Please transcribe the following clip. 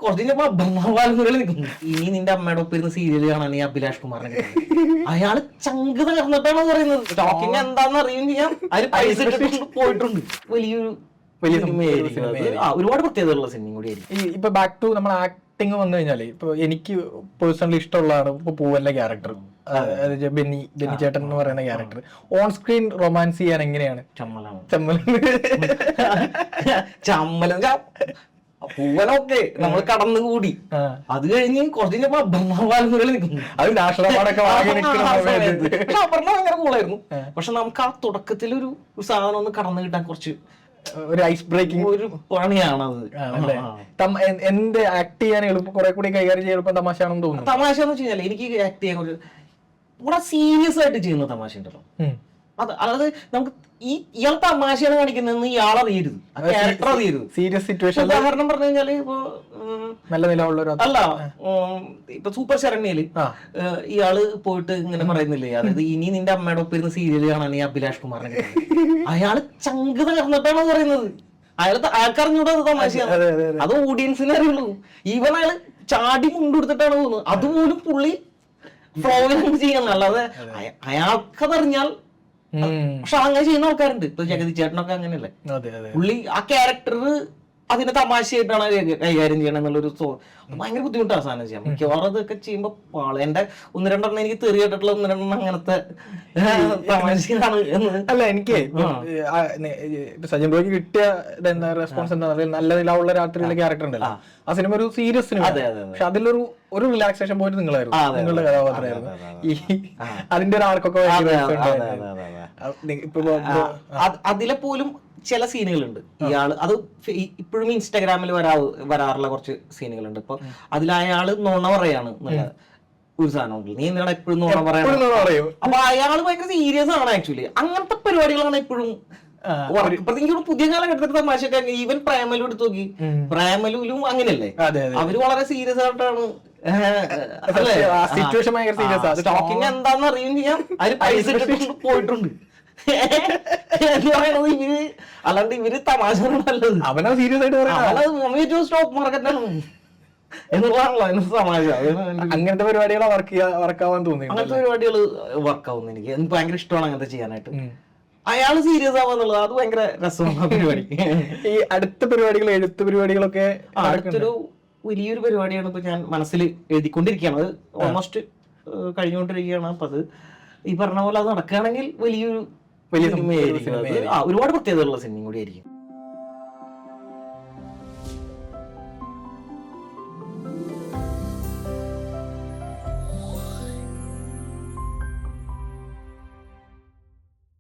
കുറച്ച് കഴിഞ്ഞപ്പോ ബ്രഹ്മവാൽമുരളി നിൽക്കുന്നു. ഇനി നിന്റെ അമ്മയുടെ ഒപ്പം ഇരുന്ന് സീരിയൽ കാണാൻ ഈ അഭിലാഷ് കുമാറിനെ കിട്ടുന്നത്. അയാള് ചങ്ക് തകർന്നിട്ടാണ് പറയുന്നത്. സ്റ്റോക്കിങ് എന്താന്ന് അറിയുകയും ചെയ്യാം. അതിന് പൈസ ഇട്ടിട്ട് പോയിട്ടുണ്ട്. വലിയൊരു ഒരുപാട് പ്രത്യേകതയുള്ള സിനിമയും കൂടി ആയിരിക്കും. ഇപ്പൊ ബാക്ക് ടു നമ്മൾ ആക്ടിങ് വന്നു കഴിഞ്ഞാല് ഇപ്പൊ എനിക്ക് പേഴ്സണലി ഇഷ്ടമുള്ളതാണ് ഇപ്പൊ പൂവന്റെ ക്യാരക്ടർ, ബെന്നി ചേട്ടൻ എന്ന് പറയുന്ന ക്യാരക്ടർ. ഓൺ സ്ക്രീൻ റൊമാൻസ് ചെയ്യാൻ എങ്ങനെയാണ്? ചമ്മലം പൂവനൊക്കെ നമ്മൾ കടന്നുകൂടി. അത് കഴിഞ്ഞ് കുറച്ച് കഴിഞ്ഞപ്പോ ബ്രഹ്മവാൽമുരളി നിൽക്കുന്നു. അത് നാഷണൽ അവാർഡൊക്കെ അപർണ ഭയങ്കര കൂളായിരുന്നു. പക്ഷെ നമുക്ക് ആ തുടക്കത്തിൽ ഒരു സാധനം ഒന്ന് കടന്നു കിട്ടാൻ കുറച്ച് ഒരു ഐസ് ബ്രേക്കിംഗ് ഒരു പണിയാണത്. എന്ത് ആക്ട് ചെയ്യാൻ എളുപ്പം, കുറെ കൂടി കൈകാര്യം ചെയ്യാൻ എളുപ്പം തമാശയാണെന്ന് തോന്നുന്നു. തമാശ എന്ന് വെച്ച് കഴിഞ്ഞാൽ എനിക്ക് ആക്ട് ചെയ്യാൻ ഒരു ഇവിടെ സീരിയസ് ആയിട്ട് ചെയ്യുന്ന തമാശ ഉണ്ടല്ലോ, അതായത് നമുക്ക് ഇയാൾ തമാശയാണ് കാണിക്കുന്നതെന്ന് ഇയാൾ അറിയരുത്, ക്യാരക്ടർ അറിയരുത്. സീരിയസ് സിറ്റുവേഷൻ ഉദാഹരണം പറഞ്ഞു കഴിഞ്ഞാല് ഇപ്പൊ നല്ല നിലവുള്ള അല്ല ഇപ്പൊ സൂപ്പർ ശരണ്യയില് ഇയാള് പോയിട്ട് ഇങ്ങനെ പറയുന്നില്ലേ, അതായത് ഇനി നിന്റെ അമ്മയുടെ ഒപ്പം ഇരുന്ന് സീരിയൽ കാണാൻ ഈ അഭിലാഷ് കുമാറിനെ കിട്ടുന്നത്. അയാള് ചങ്ക് തകർന്നിട്ടാണ് പറയുന്നത്. അയാൾക്കറിഞ്ഞൂടെ അത് തമാശയാണ്, അത് ഓഡിയൻസിനെ അറിയുള്ളൂ. ഈവൻ അയാള് ചാടി മുണ്ടെടുത്തിട്ടാണ് പോകുന്നത്. അതുപോലും പുള്ളി ഫ്ലോയിലാണ് ചെയ്യുന്നത്. അല്ലാതെ അയാൾക്കതറിഞ്ഞാൽ പക്ഷെ അങ്ങനെ ചെയ്യുന്ന ആൾക്കാരുണ്ട്. ഇപ്പൊ ജഗതി ചേട്ടനൊക്കെ അങ്ങനെയല്ലേ, പുള്ളി ആ ക്യാരക്ടർ അതിനെ തമാശയായിട്ടാണ് കൈകാര്യം ചെയ്യണം എന്നുള്ളൊരു ഭയങ്കര ബുദ്ധിമുട്ടാണ് സാധനം ചെയ്യാൻ. മിക്കവാറും അതൊക്കെ ചെയ്യുമ്പോ എന്റെ ഒന്ന് രണ്ടെണ്ണം എനിക്ക് തെറി കേട്ടിട്ടുള്ള ഒന്ന് രണ്ടെണ്ണം അങ്ങനത്തെ തമാശയാണ്. അല്ല എനിക്ക് സജൻ ബ്രോയ്ക്ക് കിട്ടിയ എന്താ റെസ്പോൺസ് എന്താ നല്ല നിലവുള്ള രാത്രിയിലെ ക്യാരക്ടർ ഉണ്ടല്ലോ, ആ സിനിമ ഒരു സീരിയസ് സിനിമ. പക്ഷെ അതിലൊരു റിലാക്സേഷൻ പോയിന്റ് നിങ്ങളായിരുന്നു, നിങ്ങളുടെ കഥാപാത്രമായിരുന്നു. ഈ അതിന്റെ ഒരു ആർക്കൊക്കെ അതിലെ പോലും ചില സീനുകളുണ്ട്. ഇയാള് അത് ഇപ്പോഴും ഇൻസ്റ്റാഗ്രാമിൽ വരാറുള്ള കുറച്ച് സീനുകളുണ്ട്. ഇപ്പൊ അതിലയാള് നുണ പറയാണ് എന്നുള്ളത് ഒരു സാധനം. നീ എന്തിനാണ് എപ്പോഴും നുണ പറയും? അപ്പൊ അയാള് ഭയങ്കര സീരിയസ് ആണ് ആക്ച്വലി. അങ്ങനത്തെ പരിപാടികളാണ് എപ്പോഴും. പുതിയ കാലഘട്ടത്തിൽ തമാശയൊക്കെ ഈവൻ പ്രേമലു എടുത്ത് നോക്കി, പ്രേമലുലും അങ്ങനെയല്ലേ, അവര് വളരെ സീരിയസ് ആയിട്ടാണ് സിറ്റുവേഷൻ ഭയങ്കര സീരിയസ് ആണ്. സ്റ്റോക്കിങ് എന്താന്ന് അറിയുകയും ചെയ്യാം. അതിന് പൈസ ഇട്ടിട്ട് പോയിട്ടുണ്ട് എന്ന് പറയണത് ഇവര്. അല്ലാണ്ട് ഇവര് തമാശ നല്ലത് അവനെ സീരിയസ് ആയിട്ട് സ്റ്റോക്ക് മാർക്കറ്റാണ് എന്നുള്ളതാണല്ലോ തമാശ. അങ്ങനത്തെ പരിപാടികൾ വർക്കാവാൻ തോന്നി. അങ്ങനത്തെ പരിപാടികൾ വർക്കാവുന്നു. എനിക്ക് ഭയങ്കര ഇഷ്ടമാണ് അങ്ങനത്തെ ചെയ്യാനായിട്ട്. അയാള് സീരിയസ് ആവാന്നുള്ളത് അത് ഭയങ്കര രസമാണ് പരിപാടി. ഈ അടുത്ത പരിപാടികൾ, എഴുത്ത് പരിപാടികളൊക്കെ അടുത്തൊരു വലിയൊരു പരിപാടിയാണ് ഇപ്പൊ ഞാൻ മനസ്സിൽ എഴുതിക്കൊണ്ടിരിക്കുകയാണ്. അത് ഓൾമോസ്റ്റ് കഴിഞ്ഞുകൊണ്ടിരിക്കുകയാണ്. അപ്പൊ അത് ഈ പറഞ്ഞ പോലെ അത് നടക്കുകയാണെങ്കിൽ വലിയ സിനിമയായിരിക്കും. ഒരുപാട് പ്രത്യേകതയുള്ള സിനിമയും കൂടി ആയിരിക്കും.